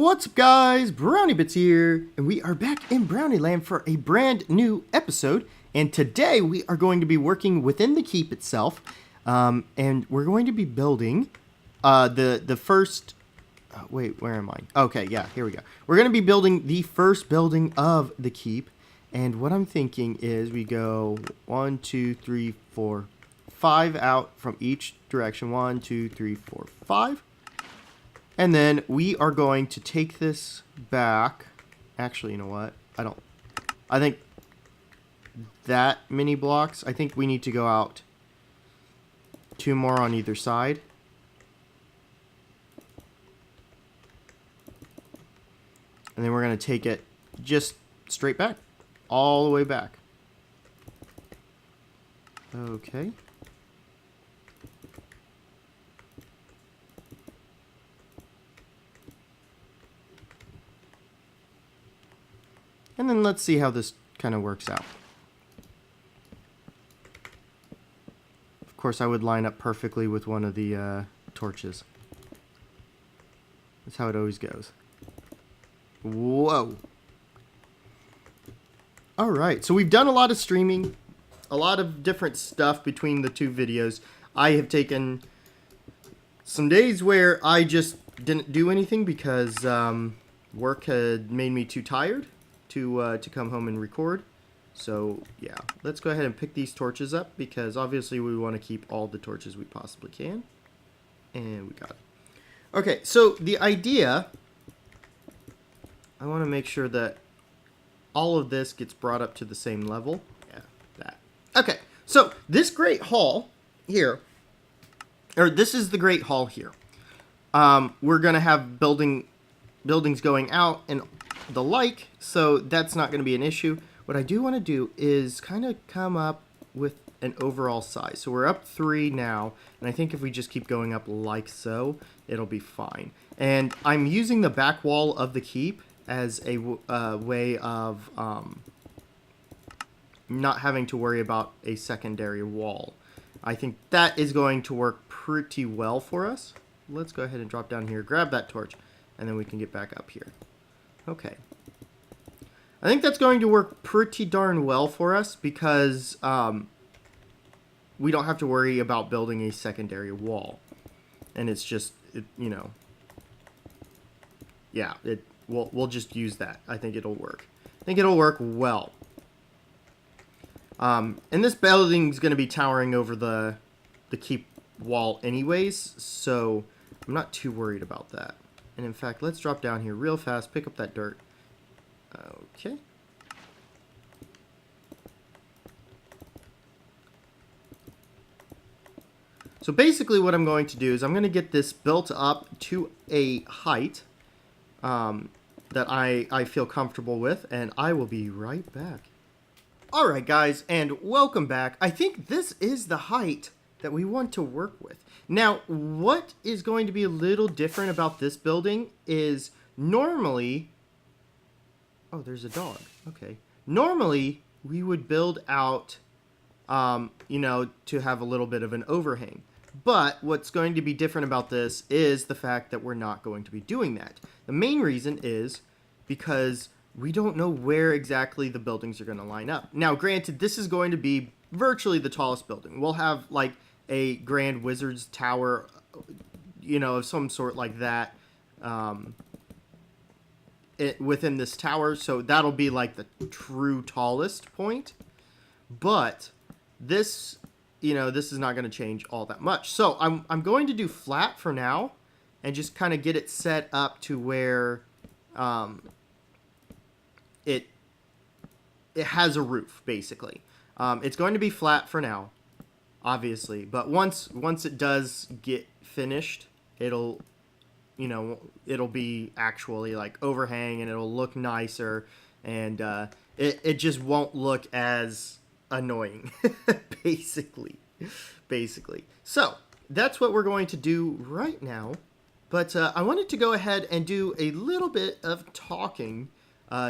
What's up, guys? BrownieBits here, and we are back in BrownieLand for a brand new episode. And today we are going to be working within the keep itself, and we're going to be building the first. Wait, where am I? Okay, yeah, here we go. We're going to be building the first building of the keep, and what I'm thinking is we go 1, 2, 3, 4, 5 out from each direction. 1, 2, 3, 4, 5. And then we are going to take this back. Actually, you know what? I think that many blocks. I think we need to go out 2 more on either side. And then we're going to take it just straight back. All the way back. Okay. And then let's see how this kind of works out. Of course, I would line up perfectly with one of the torches. That's how it always goes. Whoa. Alright, so we've done a lot of streaming. A lot of different stuff between the 2 videos. I have taken some days where I just didn't do anything because work had made me too tired to come home and record. So yeah, let's go ahead and pick these torches up because obviously we want to keep all the torches we possibly can. And we got it. Okay, so the idea, I want to make sure that all of this gets brought up to the same level. Yeah, that. Okay, so this great hall here, or this is the great hall here. We're going to have buildings going out and the like, so that's not going to be an issue. What I do want to do is kind of come up with an overall size. So we're up 3 now, and I think if we just keep going up like so, it'll be fine. And I'm using the back wall of the keep as a way of not having to worry about a secondary wall. I think that is going to work pretty well for us. Let's go ahead and drop down here, grab that torch, and then we can get back up here. Okay. I think that's going to work pretty darn well for us because we don't have to worry about building a secondary wall. And it's just, you know, yeah, we'll just use that. I think it'll work. I think it'll work well. And this building's going to be towering over the keep wall anyways, so I'm not too worried about that. And in fact, let's drop down here real fast, pick up that dirt. Okay. So basically what I'm going to do is I'm going to get this built up to a height that I feel comfortable with, and I will be right back. Alright guys, and welcome back. I think this is the height that we want to work with. Now, what is going to be a little different about this building is normally... Oh, there's a dog. Okay. Normally, we would build out, you know, to have a little bit of an overhang. But what's going to be different about this is the fact that we're not going to be doing that. The main reason is because we don't know where exactly the buildings are going to line up. Now, granted, this is going to be virtually the tallest building. We'll have, like, a Grand Wizard's Tower, you know, of some sort like that, within this tower, so that'll be like the true tallest point. But this, you know, this is not going to change all that much. So I'm going to do flat for now and just kind of get it set up to where it has a roof, basically. It's going to be flat for now, obviously, but once it does get finished, it'll, you know, it'll be actually like overhang and it'll look nicer, and it just won't look as annoying, basically. So that's what we're going to do right now. But I wanted to go ahead and do a little bit of talking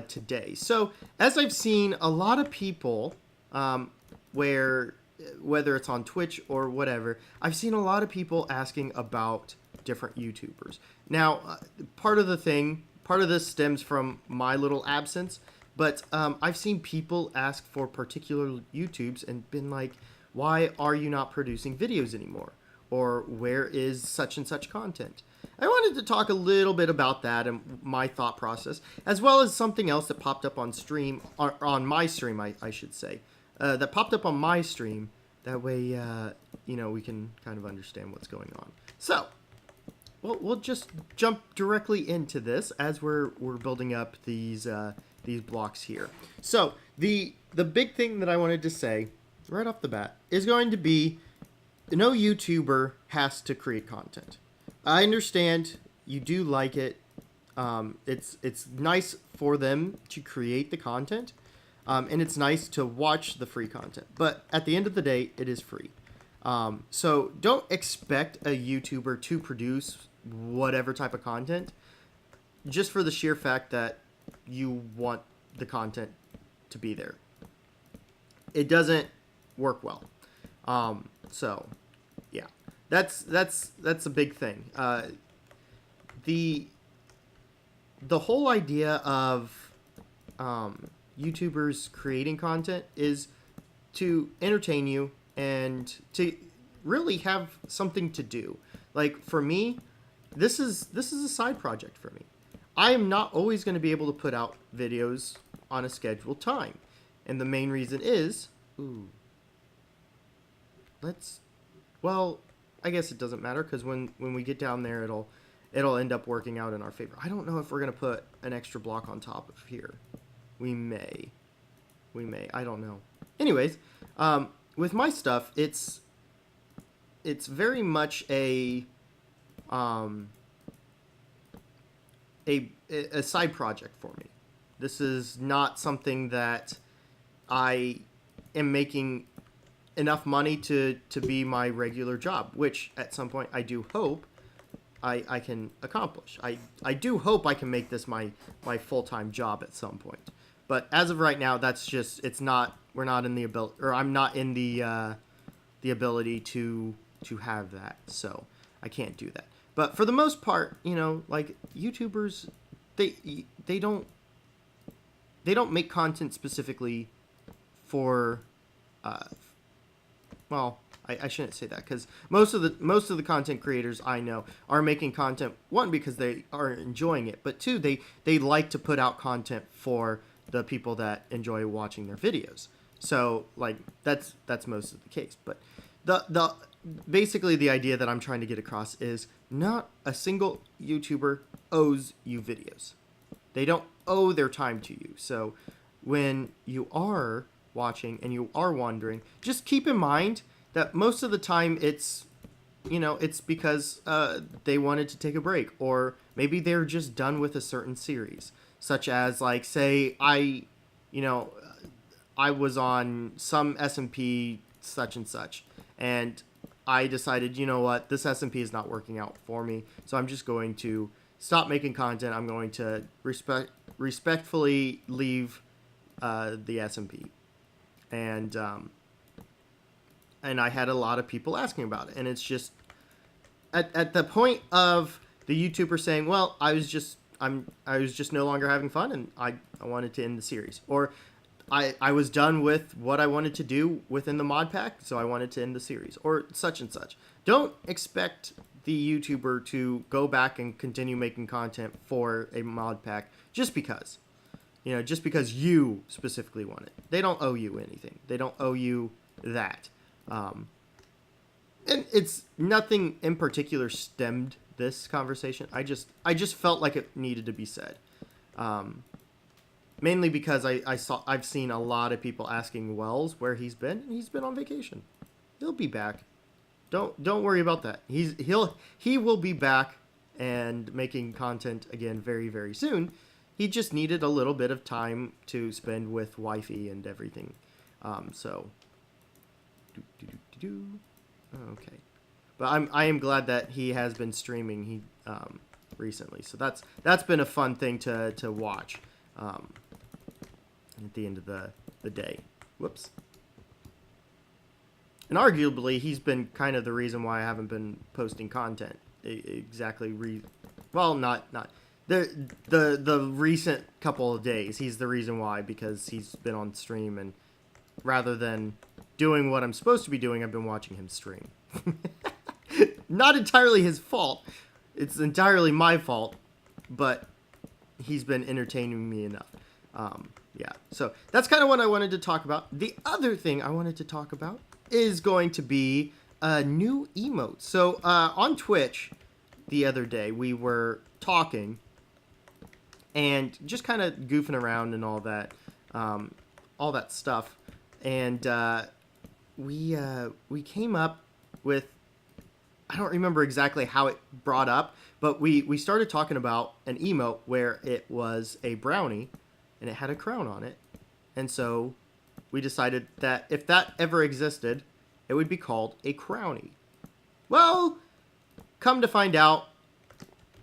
today. So as I've seen a lot of people, whether it's on Twitch or whatever, I've seen a lot of people asking about different YouTubers. Now, part of part of this stems from my little absence, but I've seen people ask for particular YouTubes and been like, why are you not producing videos anymore? Or where is such and such content? I wanted to talk a little bit about that and my thought process, as well as something else that popped up on stream, or on my stream, I should say, that popped up on my stream. That way, you know, we can kind of understand what's going on. So, we'll just jump directly into this as we're building up these blocks here. So, the big thing that I wanted to say right off the bat is going to be, no YouTuber has to create content. I understand you do like it. It's nice for them to create the content, and it's nice to watch the free content. But at the end of the day, it is free. So don't expect a YouTuber to produce whatever type of content just for the sheer fact that you want the content to be there. It doesn't work well. So yeah, that's a big thing. The whole idea of YouTubers creating content is to entertain you and to really have something to do. Like for me, this is a side project for me. I am not always going to be able to put out videos on a scheduled time, and the main reason is, well, I guess it doesn't matter, because when we get down there, it'll end up working out in our favor. I don't know if we're going to put an extra block on top of here. We may. I don't know. Anyways, with my stuff, it's very much a side project for me. This is not something that I am making enough money to be my regular job, which at some point I do hope I can accomplish. I do hope I can make this my full-time job at some point. But as of right now, that's just, we're not in the ability, or I'm not in the ability to have that. So I can't do that. But for the most part, you know, like YouTubers, they don't make content specifically for, well, I shouldn't say that, because most of the content creators I know are making content, one, because they are enjoying it, but two, they like to put out content for the people that enjoy watching their videos. So like that's most of the case. But the basically the idea that I'm trying to get across is not a single YouTuber owes you videos. They don't owe their time to you. So when you are watching and you are wondering, just keep in mind that most of the time it's, you know, it's because they wanted to take a break, or maybe they're just done with a certain series, such as, like, say I was on some SMP such and such, and I decided, you know what, this SMP is not working out for me, so I'm just going to stop making content. I'm going to respectfully leave the SMP. And I had a lot of people asking about it, and it's just at the point of the YouTuber saying, well, I was just no longer having fun, and I wanted to end the series, or I was done with what I wanted to do within the mod pack, so I wanted to end the series, or such and such. Don't expect the YouTuber to go back and continue making content for a mod pack just because. You know, just because you specifically want it. They don't owe you anything. They don't owe you that. And it's nothing in particular stemmed this conversation. I just felt like it needed to be said. Mainly because I've seen a lot of people asking Wells where he's been, and he's been on vacation. He'll be back. Don't worry about that. He will be back and making content again very, very soon. He just needed a little bit of time to spend with wifey and everything. So, okay. But I am glad that he has been streaming recently. So that's been a fun thing to watch at the end of the day. Whoops. And arguably, he's been kind of the reason why I haven't been posting content. Exactly. Well, not the recent couple of days, he's the reason why, because he's been on stream, and rather than doing what I'm supposed to be doing, I've been watching him stream. Not entirely his fault. It's entirely my fault, but he's been entertaining me enough. Yeah, so that's kind of what I wanted to talk about. The other thing I wanted to talk about is going to be a new emote. So on Twitch the other day, we were talking and just kind of goofing around and all that stuff. And we came up with, I don't remember exactly how it brought up, but we started talking about an emote where it was a brownie and it had a crown on it. And so we decided that if that ever existed, it would be called a crownie. Well, come to find out,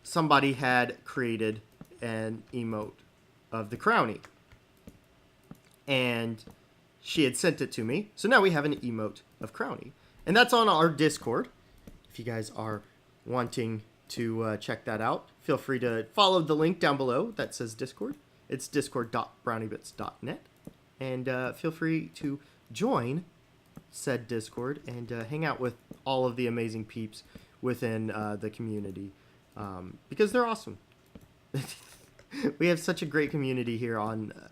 somebody had created an emote of the crownie. And she had sent it to me. So now we have an emote of crownie. And that's on our Discord. If you guys are wanting to check that out, feel free to follow the link down below that says Discord. It's discord.browniebits.net. And feel free to join said Discord and hang out with all of the amazing peeps within the community. Because they're awesome. We have such a great community here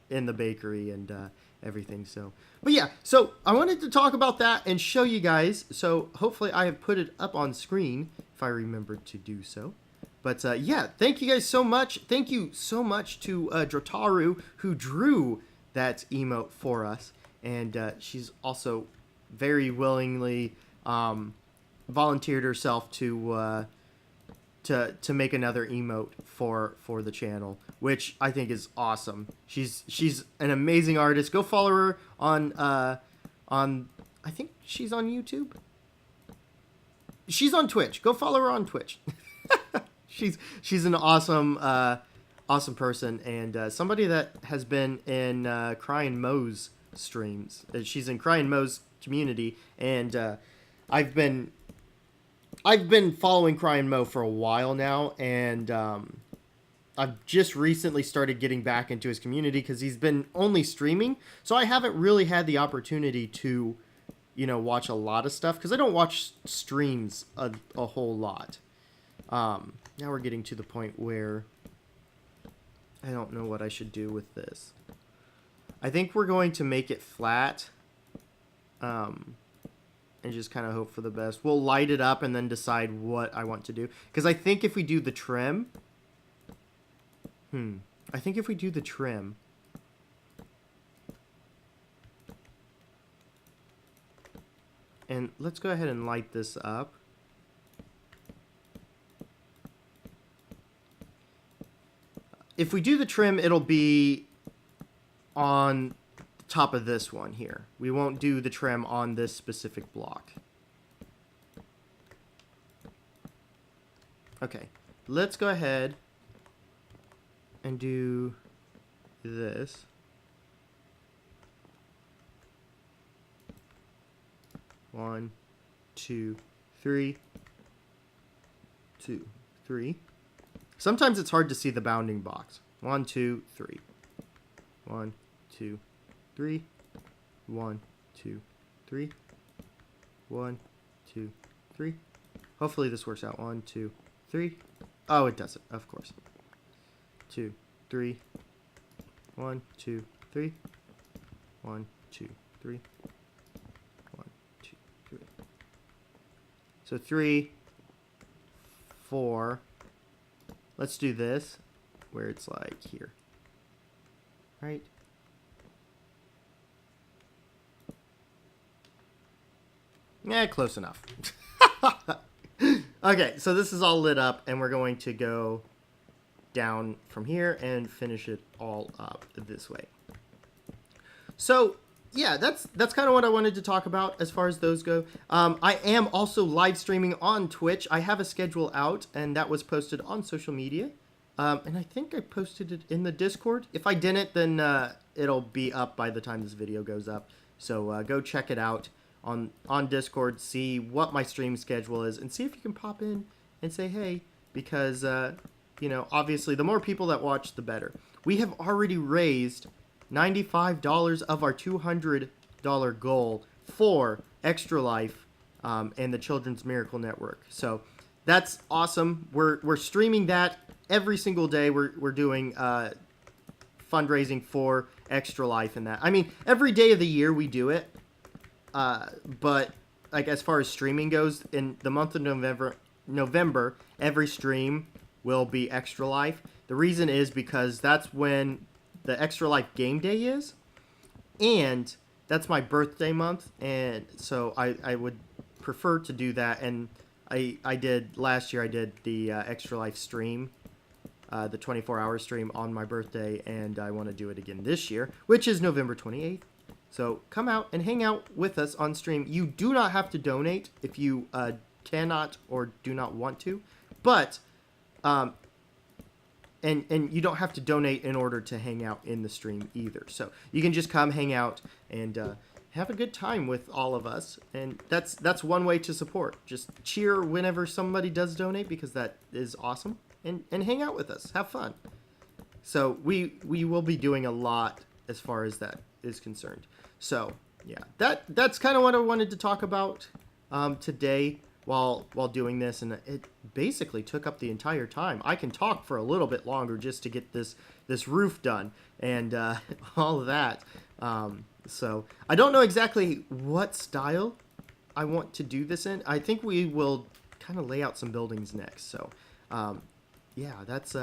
in the bakery and everything. So, but yeah, so I wanted to talk about that and show you guys. So hopefully I have put it up on screen if I remembered to do so. But yeah, thank you guys so much. Thank you so much to Drotaru, who drew that emote for us. And she's also very willingly volunteered herself to make another emote for the channel, which I think is awesome. She's an amazing artist. Go follow her on I think she's on YouTube. She's on Twitch. Go follow her on Twitch. She's an awesome awesome person, and somebody that has been in Crying Mo's streams. She's in Crying Mo's community, and I've been following Crying Mo for a while now, and I've just recently started getting back into his community because he's been only streaming, so I haven't really had the opportunity to, watch a lot of stuff because I don't watch streams a whole lot. Now we're getting to the point where I don't know what I should do with this. I think we're going to make it flat. And just kind of hope for the best. We'll light it up and then decide what I want to do. Because I think if we do the trim... I think if we do the trim... And let's go ahead and light this up. If we do the trim, it'll be on top of this one here. We won't do the trim on this specific block. Okay, let's go ahead and do this. One, two, three. 2, 3. Sometimes it's hard to see the bounding box. 1, 2, 3. 1, 2, 3. 1, 2, 3. 1, 2, 3. Hopefully this works out. 1, 2, 3. Oh, it doesn't, of course. 2, 3. 1, 2, 3. 1, 2, 3. 1, 2, 3. So 3, 4. Let's do this, where it's like here. Right? Yeah, close enough. Okay, so this is all lit up, and we're going to go down from here and finish it all up this way. So, yeah, that's kind of what I wanted to talk about as far as those go. I am also live streaming on Twitch. I have a schedule out, and that was posted on social media. And I think I posted it in the Discord. If I didn't, then it'll be up by the time this video goes up. So go check it out on Discord, see what my stream schedule is, and see if you can pop in and say hey, because you know, obviously, the more people that watch, the better. We have already raised $95 of our $200 goal for Extra Life and the Children's Miracle Network. So that's awesome. We're streaming that every single day. We're doing fundraising for Extra Life and that. I mean, every day of the year we do it. But like as far as streaming goes, in the month of November, every stream will be Extra Life. The reason is because that's when the Extra Life game day is, and that's my birthday month, and so I would prefer to do that. And I did last year. I did the Extra Life stream, the 24-hour stream on my birthday, and I want to do it again this year, which is November 28th. So come out and hang out with us on stream. You do not have to donate if you cannot or do not want to, but and you don't have to donate in order to hang out in the stream either. So you can just come hang out and have a good time with all of us, and that's one way to support. Just cheer whenever somebody does donate, because that is awesome, and hang out with us, have fun. So we will be doing a lot as far as that is concerned. So yeah, that's kind of what I wanted to talk about today while doing this, and it basically took up the entire time. I can talk for a little bit longer just to get this roof done and all of that. So I don't know exactly what style I want to do this in. I think we will kind of lay out some buildings next. So yeah, that's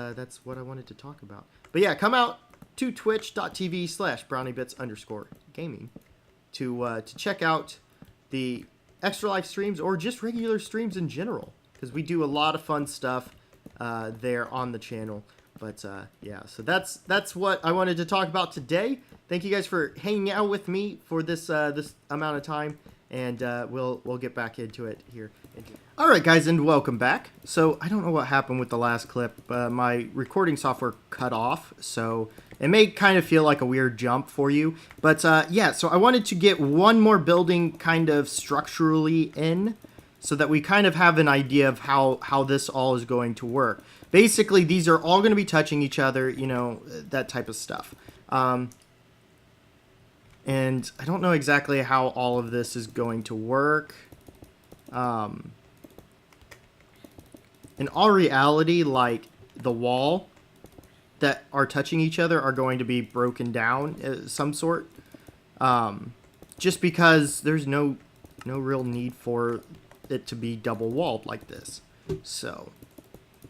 what I wanted to talk about. But yeah, come out to twitch.tv/BrownieBits_gaming to check out the Extra Life streams or just regular streams in general, because we do a lot of fun stuff there on the channel. But yeah, so that's what I wanted to talk about today. Thank you guys for hanging out with me for this amount of time, and we'll get back into it here. All right, guys, and welcome back. So I don't know what happened with the last clip. My recording software cut off, so it may kind of feel like a weird jump for you. But yeah, so I wanted to get one more building kind of structurally in, so that we kind of have an idea of how this all is going to work. Basically, these are all going to be touching each other, you know, that type of stuff. And I don't know exactly how all of this is going to work. In all reality, like, the wall that are touching each other are going to be broken down some sort. Just because there's no real need for it to be double walled like this. So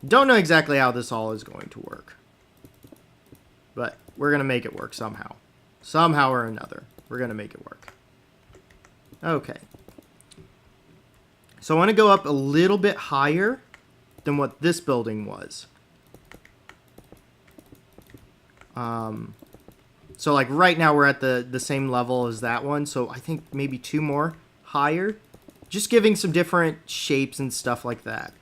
don't know exactly how this all is going to work, but we're gonna make it work somehow or another. We're gonna make it work. Okay, so I want to go up a little bit higher than what this building was. So like right now we're at the same level as that one, so I think maybe 2 more higher, just giving some different shapes and stuff like that.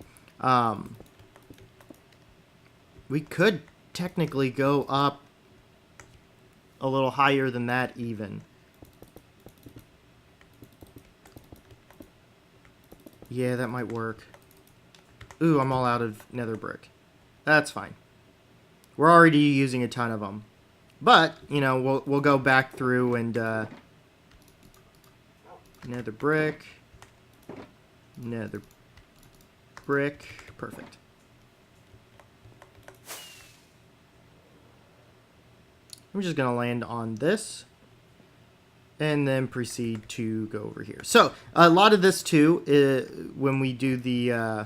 We could technically go up a little higher than that even. Yeah, that might work. Ooh, I'm all out of nether brick. That's fine. We're already using a ton of them. But, you know, we'll go back through and nether brick. Nether brick. Perfect. I'm just going to land on this and then proceed to go over here. So, a lot of this too, when we do the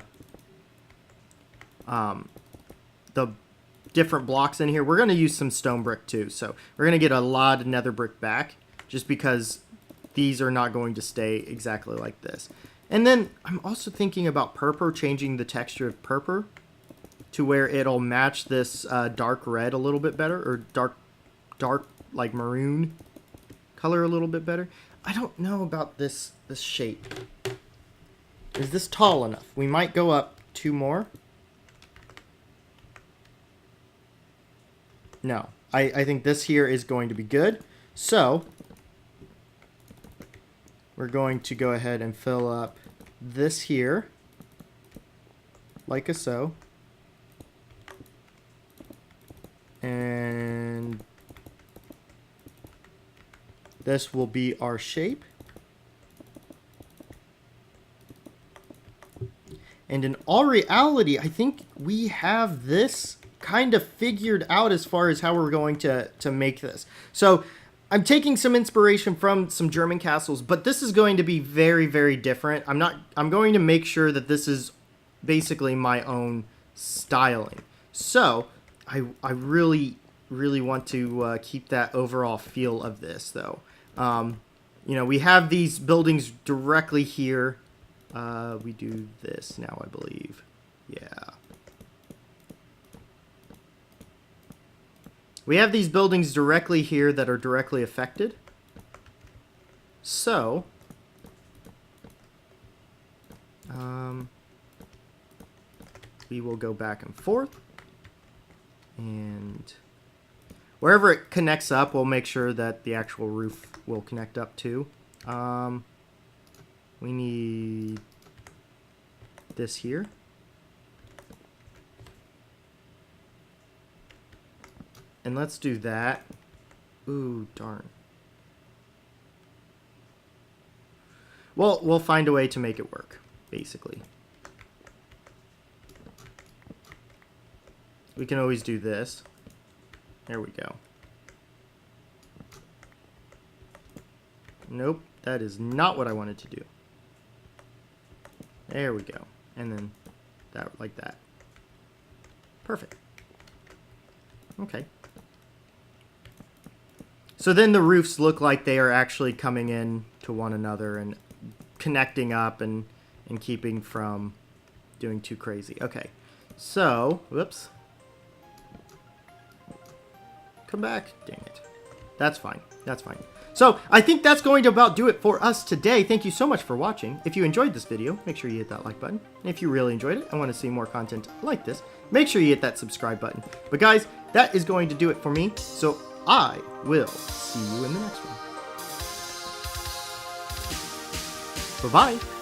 different blocks in here, we're going to use some stone brick too. So we're going to get a lot of nether brick back, just because these are not going to stay exactly like this. And then I'm also thinking about purple, changing the texture of purple to where it'll match this dark red a little bit better, or dark like maroon color a little bit better. I don't know about this shape. Is this tall enough? We might go up 2 more. No, I think this here is going to be good. So we're going to go ahead and fill up this here, like so. And this will be our shape. And in all reality, I think we have this kind of figured out as far as how we're going to make this. So I'm taking some inspiration from some German castles, but this is going to be very, very different. I'm going to make sure that this is basically my own styling. So I really, really want to keep that overall feel of this, though. You know, we have these buildings directly here. We do this now, I believe. Yeah. We have these buildings directly here that are directly affected. So, we will go back and forth. And wherever it connects up, we'll make sure that the actual roof will connect up too. We need this here. And let's do that. Ooh, darn. Well, we'll find a way to make it work, basically. We can always do this. There we go. Nope, that is not what I wanted to do. There we go. And then that, like that. Perfect. Okay. So then the roofs look like they are actually coming in to one another and connecting up and keeping from doing too crazy. Okay. So, whoops. Come back. Dang it. That's fine. That's fine. So, I think that's going to about do it for us today. Thank you so much for watching. If you enjoyed this video, make sure you hit that like button. And if you really enjoyed it and want to see more content like this, make sure you hit that subscribe button. But guys, that is going to do it for me. So, I will see you in the next one. Bye-bye.